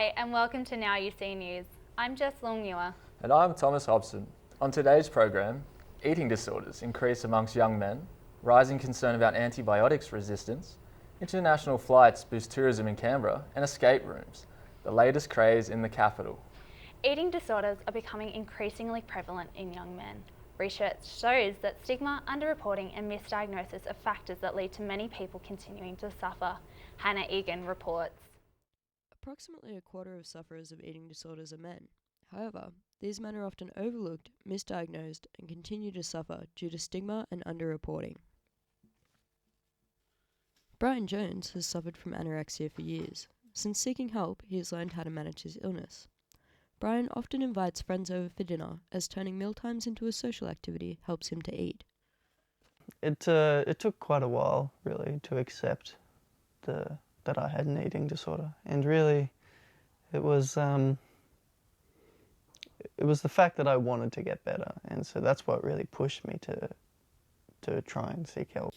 Hi and welcome to NowUC News. I'm Jess Longmuir. And I'm Thomas Hobson. On today's program, eating disorders increase amongst young men, rising concern about antibiotics resistance, international flights boost tourism in Canberra, and escape rooms, the latest craze in the capital. Eating disorders are becoming increasingly prevalent in young men. Research shows that stigma, underreporting and misdiagnosis are factors that lead to many people continuing to suffer. Hannah Egan reports. Approximately a quarter of sufferers of eating disorders are men. However, these men are often overlooked, misdiagnosed, and continue to suffer due to stigma and underreporting. Brian Jones has suffered from anorexia for years. Since seeking help, he has learned how to manage his illness. Brian often invites friends over for dinner, as turning mealtimes into a social activity helps him to eat. It took quite a while, really, to accept that I had an eating disorder, and really, it was the fact that I wanted to get better, and so that's what really pushed me to try and seek help.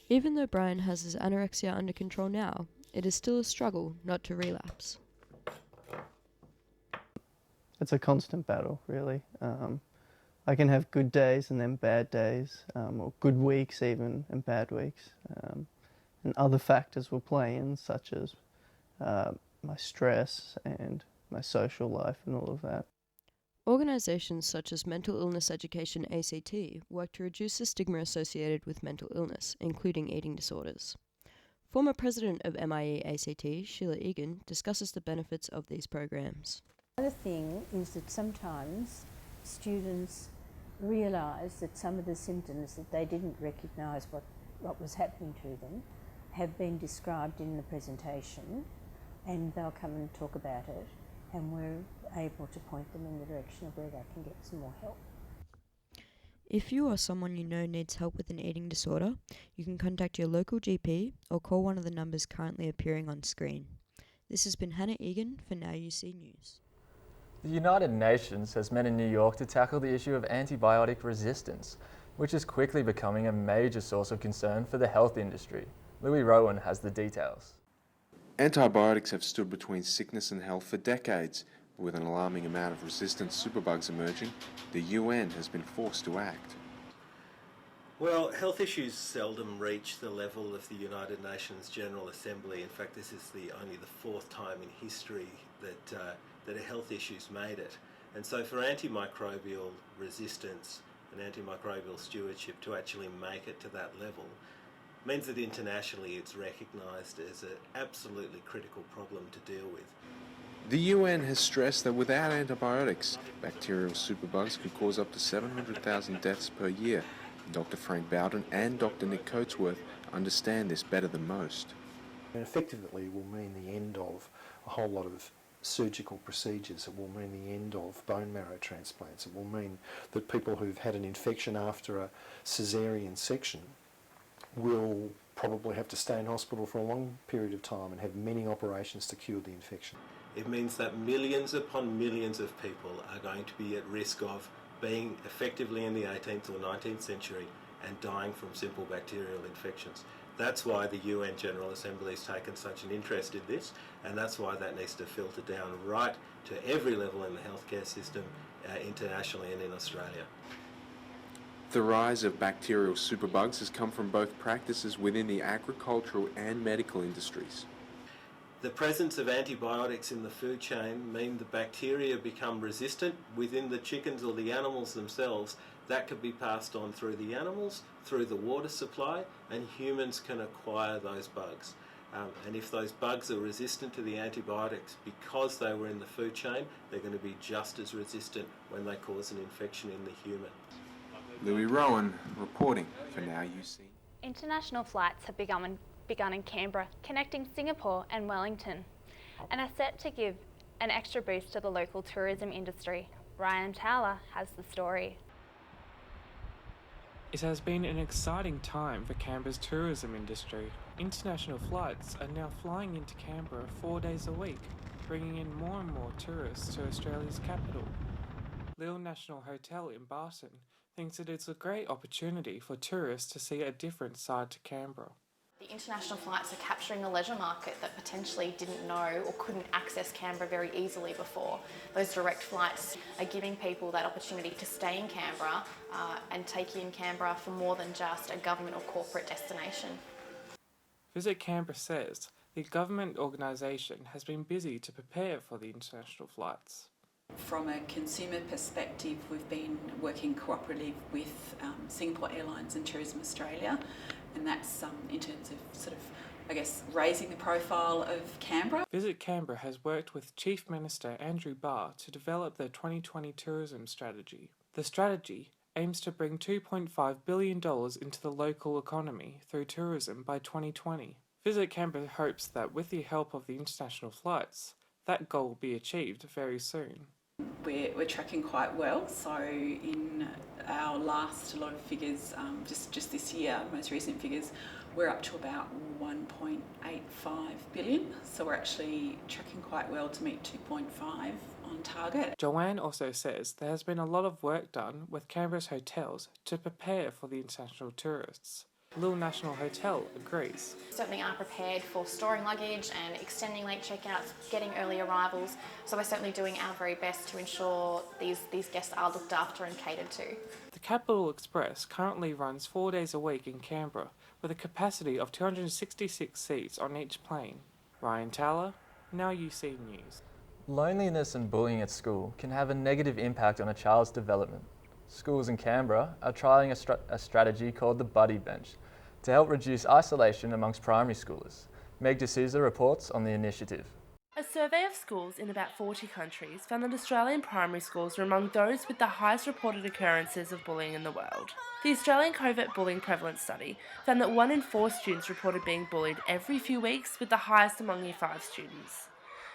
Even though Brian has his anorexia under control now, it is still a struggle not to relapse. It's a constant battle, really. I can have good days and then bad days, or good weeks even and bad weeks. And other factors will play in, such as my stress and my social life and all of that. Organisations such as Mental Illness Education ACT work to reduce the stigma associated with mental illness, including eating disorders. Former president of MIE ACT, Sheila Egan, discusses the benefits of these programs. The other thing is that sometimes students realise that some of the symptoms that they didn't recognise what was happening to them have been described in the presentation, and they'll come and talk about it, and we're able to point them in the direction of where they can get some more help. If you or someone you know needs help with an eating disorder, you can contact your local GP or call one of the numbers currently appearing on screen. This has been Hannah Egan for NowUC News. The United Nations has met in New York to tackle the issue of antibiotic resistance, which is quickly becoming a major source of concern for the health industry. Louis Rowan has the details. Antibiotics have stood between sickness and health for decades, but with an alarming amount of resistant superbugs emerging, the UN has been forced to act. Well, health issues seldom reach the level of the United Nations General Assembly. In fact, this is only the fourth time in history that a health issue's made it. And so for antimicrobial resistance and antimicrobial stewardship to actually make it to that level means that internationally it's recognised as an absolutely critical problem to deal with. The UN has stressed that without antibiotics, bacterial superbugs could cause up to 700,000 deaths per year. Dr. Frank Bowden and Dr. Nick Coatsworth understand this better than most. And effectively will mean the end of a whole lot of surgical procedures. It will mean the end of bone marrow transplants. It will mean that people who've had an infection after a caesarean section will probably have to stay in hospital for a long period of time and have many operations to cure the infection. It means that millions upon millions of people are going to be at risk of being effectively in the 18th or 19th century and dying from simple bacterial infections. That's why the UN General Assembly has taken such an interest in this, and that's why that needs to filter down right to every level in the healthcare system, internationally and in Australia. The rise of bacterial superbugs has come from both practices within the agricultural and medical industries. The presence of antibiotics in the food chain mean the bacteria become resistant within the chickens or the animals themselves. That could be passed on through the animals, through the water supply, and humans can acquire those bugs. And if those bugs are resistant to the antibiotics because they were in the food chain, they're going to be just as resistant when they cause an infection in the human. Louis Rowan reporting for NowUC. International flights have begun in Canberra, connecting Singapore and Wellington, and are set to give an extra boost to the local tourism industry. Ryan Towler has the story. It has been an exciting time for Canberra's tourism industry. International flights are now flying into Canberra 4 days a week, bringing in more and more tourists to Australia's capital. Lille National Hotel in Barton thinks that it's a great opportunity for tourists to see a different side to Canberra. The international flights are capturing a leisure market that potentially didn't know or couldn't access Canberra very easily before. Those direct flights are giving people that opportunity to stay in Canberra and take in Canberra for more than just a government or corporate destination. Visit Canberra says the government organisation has been busy to prepare for the international flights. From a consumer perspective, we've been working cooperatively with Singapore Airlines and Tourism Australia, and that's in terms of raising the profile of Canberra. Visit Canberra has worked with Chief Minister Andrew Barr to develop the 2020 tourism strategy. The strategy aims to bring $2.5 billion into the local economy through tourism by 2020. Visit Canberra hopes that with the help of the international flights, that goal will be achieved very soon. We're tracking quite well, so in our last lot of figures, just this year, most recent figures, we're up to about 1.85 billion, so we're actually tracking quite well to meet 2.5 on target. Joanne also says there has been a lot of work done with Canberra's hotels to prepare for the international tourists. Lille National Hotel agrees. Certainly are prepared for storing luggage and extending late checkouts, getting early arrivals, so we're certainly doing our very best to ensure these guests are looked after and catered to. The Capital Express currently runs 4 days a week in Canberra with a capacity of 266 seats on each plane. Ryan Taylor, NowUC News. Loneliness and bullying at school can have a negative impact on a child's development. Schools in Canberra are trialling a strategy called the Buddy Bench to help reduce isolation amongst primary schoolers. Meg D'Souza reports on the initiative. A survey of schools in about 40 countries found that Australian primary schools are among those with the highest reported occurrences of bullying in the world. The Australian Covert Bullying Prevalence Study found that 1 in 4 students reported being bullied every few weeks, with the highest among Year 5 students.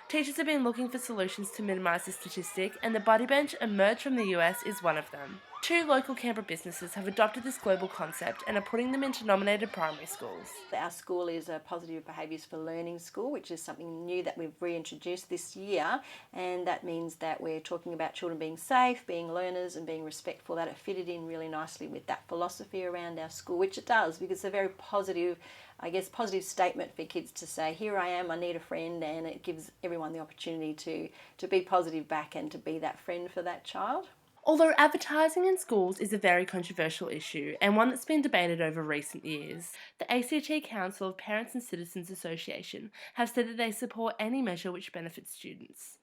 Teachers have been looking for solutions to minimise the statistic, and the Buddy Bench emerged from the US is one of them. 2 local Canberra businesses have adopted this global concept and are putting them into nominated primary schools. Our school is a Positive Behaviours for Learning school, which is something new that we've reintroduced this year, and that means that we're talking about children being safe, being learners and being respectful. That it fitted in really nicely with that philosophy around our school, which it does, because it's a very positive statement for kids to say, here I am, I need a friend, and it gives everyone the opportunity to be positive back and to be that friend for that child. Although advertising in schools is a very controversial issue and one that's been debated over recent years, the ACT Council of Parents and Citizens Association have said that they support any measure which benefits students.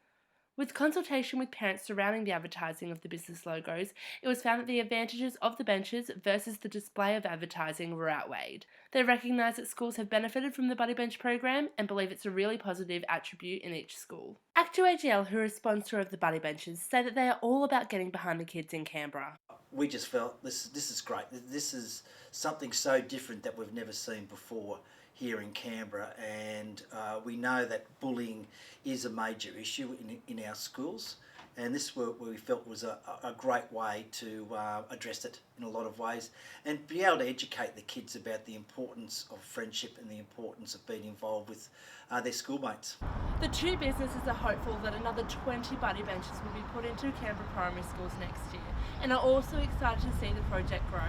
With consultation with parents surrounding the advertising of the business logos, it was found that the advantages of the benches versus the display of advertising were outweighed. They recognise that schools have benefited from the Buddy Bench program and believe it's a really positive attribute in each school. Actu-AGL, who are a sponsor of the Buddy Benches, say that they are all about getting behind the kids in Canberra. We just felt this is great. This is something so different that we've never seen before here in Canberra, and we know that bullying is a major issue in our schools, and this what we felt was a great way to address it in a lot of ways and be able to educate the kids about the importance of friendship and the importance of being involved with their schoolmates. The 2 businesses are hopeful that another 20 Buddy Benches will be put into Canberra primary schools next year, and are also excited to see the project grow.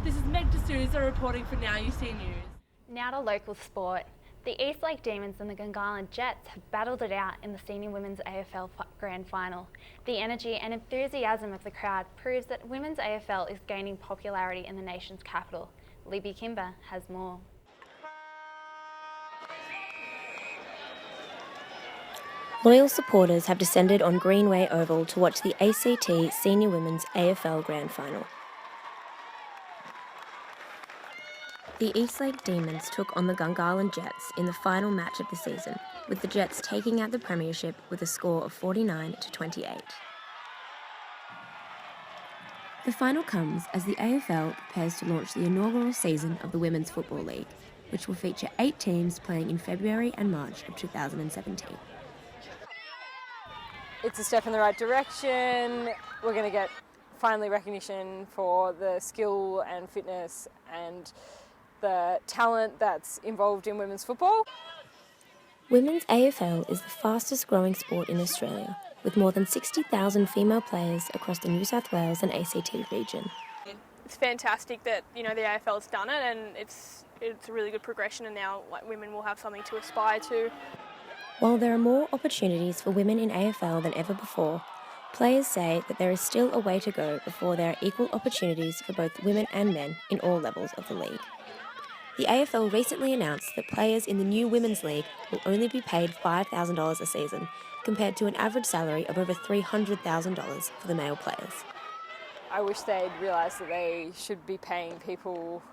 This is Meg D'Souza reporting for NowUC News. Now to local sport. The East Lake Demons and the Gungahlin Jets have battled it out in the Senior Women's AFL Grand Final. The energy and enthusiasm of the crowd proves that women's AFL is gaining popularity in the nation's capital. Libby Kimber has more. Loyal supporters have descended on Greenway Oval to watch the ACT Senior Women's AFL Grand Final. The Eastlake Demons took on the Gungahlin Jets in the final match of the season, with the Jets taking out the premiership with a score of 49-28. The final comes as the AFL prepares to launch the inaugural season of the Women's Football League, which will feature 8 teams playing in February and March of 2017. It's a step in the right direction. We're going to get finally recognition for the skill and fitness and the talent that's involved in women's football. Women's AFL is the fastest growing sport in Australia, with more than 60,000 female players across the New South Wales and ACT region. It's fantastic that, the AFL's done it, and it's it's a really good progression, and now like women will have something to aspire to. While there are more opportunities for women in AFL than ever before, players say that there is still a way to go before there are equal opportunities for both women and men in all levels of the league. The AFL recently announced that players in the new Women's League will only be paid $5,000 a season, compared to an average salary of over $300,000 for the male players. I wish they'd realised that they should be paying people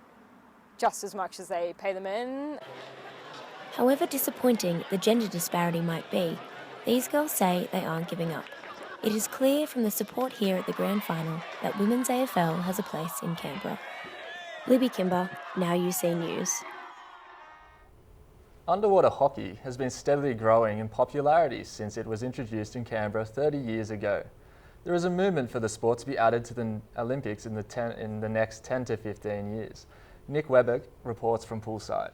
just as much as they pay the men. However disappointing the gender disparity might be, these girls say they aren't giving up. It is clear from the support here at the Grand Final that Women's AFL has a place in Canberra. Libby Kimber, NowUC News. Underwater hockey has been steadily growing in popularity since it was introduced in Canberra 30 years ago. There is a movement for the sport to be added to the Olympics in the next 10 to 15 years. Nick Webber reports from poolside.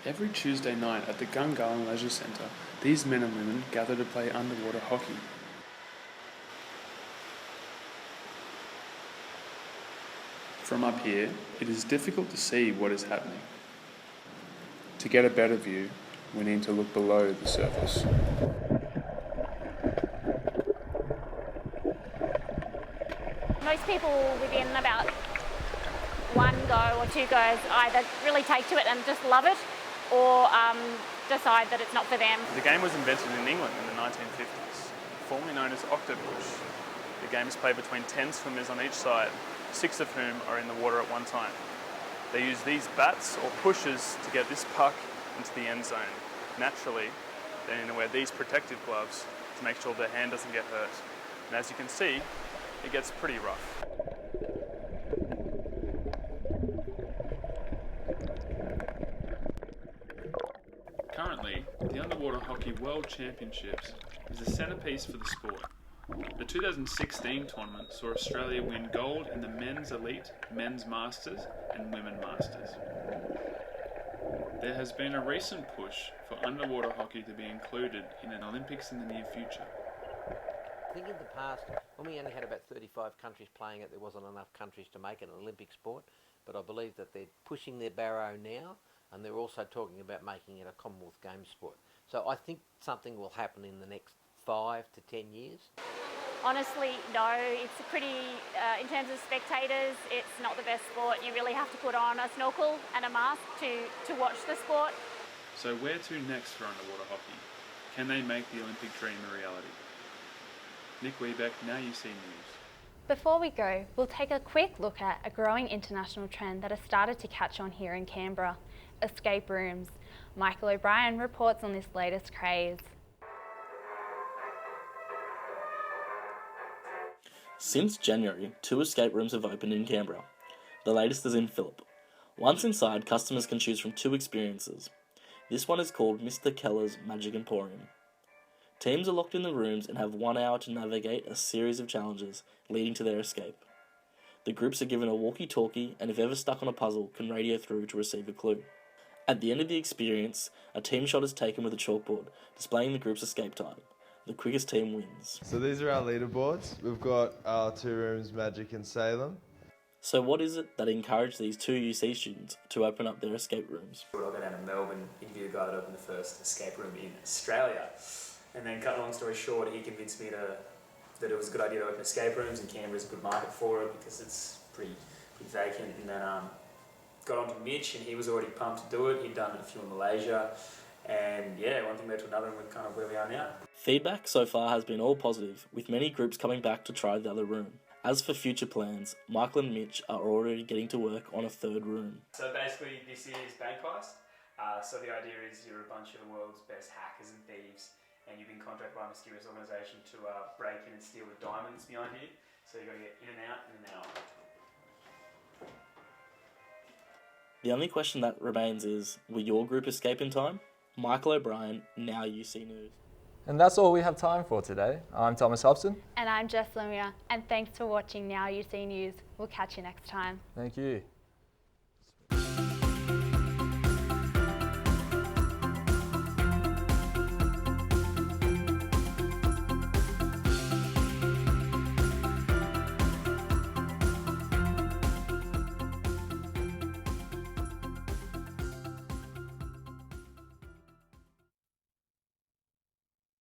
Every Tuesday night at the Gungahlin Leisure Centre, these men and women gather to play underwater hockey. From up here, it is difficult to see what is happening. To get a better view, we need to look below the surface. Most people within about one go or two goes either really take to it and just love it, or decide that it's not for them. The game was invented in England in the 1950s, formerly known as octopush. The game is played between 10 swimmers on each side, 6 of whom are in the water at one time. They use these bats or pushers to get this puck into the end zone. Naturally, they need to wear these protective gloves to make sure their hand doesn't get hurt. And as you can see, it gets pretty rough. Currently, the Underwater Hockey World Championships is the centrepiece for the sport. The 2016 tournament saw Australia win gold in the Men's Elite, Men's Masters and Women Masters. There has been a recent push for underwater hockey to be included in an Olympics in the near future. I think in the past, when we only had about 35 countries playing it, there wasn't enough countries to make it an Olympic sport, but I believe that they're pushing their barrow now, and they're also talking about making it a Commonwealth Games sport. So I think something will happen in the next 5 to 10 years. Honestly, no, it's a pretty, in terms of spectators, it's not the best sport. You really have to put on a snorkel and a mask to watch the sport. So where to next for underwater hockey? Can they make the Olympic dream a reality? Nick Wiebeck, NowUC News. Before we go, we'll take a quick look at a growing international trend that has started to catch on here in Canberra: escape rooms. Michael O'Brien reports on this latest craze. Since January, 2 escape rooms have opened in Canberra. The latest is in Phillip. Once inside, customers can choose from 2 experiences. This one is called Mr. Keller's Magic Emporium. Teams are locked in the rooms and have 1 hour to navigate a series of challenges leading to their escape. The groups are given a walkie-talkie and if ever stuck on a puzzle, can radio through to receive a clue. At the end of the experience, a team shot is taken with a chalkboard, displaying the group's escape time. The quickest team wins. So these are our leaderboards. We've got our 2 rooms, Magic and Salem. So what is it that encouraged these 2 UC students to open up their escape rooms? I'll go down to Melbourne, interview the guy that opened the first escape room in Australia. And then, cut a long story short, he convinced me that it was a good idea to open escape rooms, and Canberra's a good market for it because it's pretty vacant. And then got on to Mitch, and he was already pumped to do it. He'd done a few in Malaysia. And yeah, one thing led to another, and we're kind of where we are now. Feedback so far has been all positive, with many groups coming back to try the other room. As for future plans, Michael and Mitch are already getting to work on a 3rd room. So basically this is bank heist. So the idea is you're a bunch of the world's best hackers and thieves, and you've been contracted by a mysterious organisation to break in and steal the diamonds behind here. So you've got to get in and out in an hour. The only question that remains is, will your group escape in time? Michael O'Brien, NowUC News. And that's all we have time for today. I'm Thomas Hobson. And I'm Jess Lemire, and thanks for watching NowUC News. We'll catch you next time. Thank you.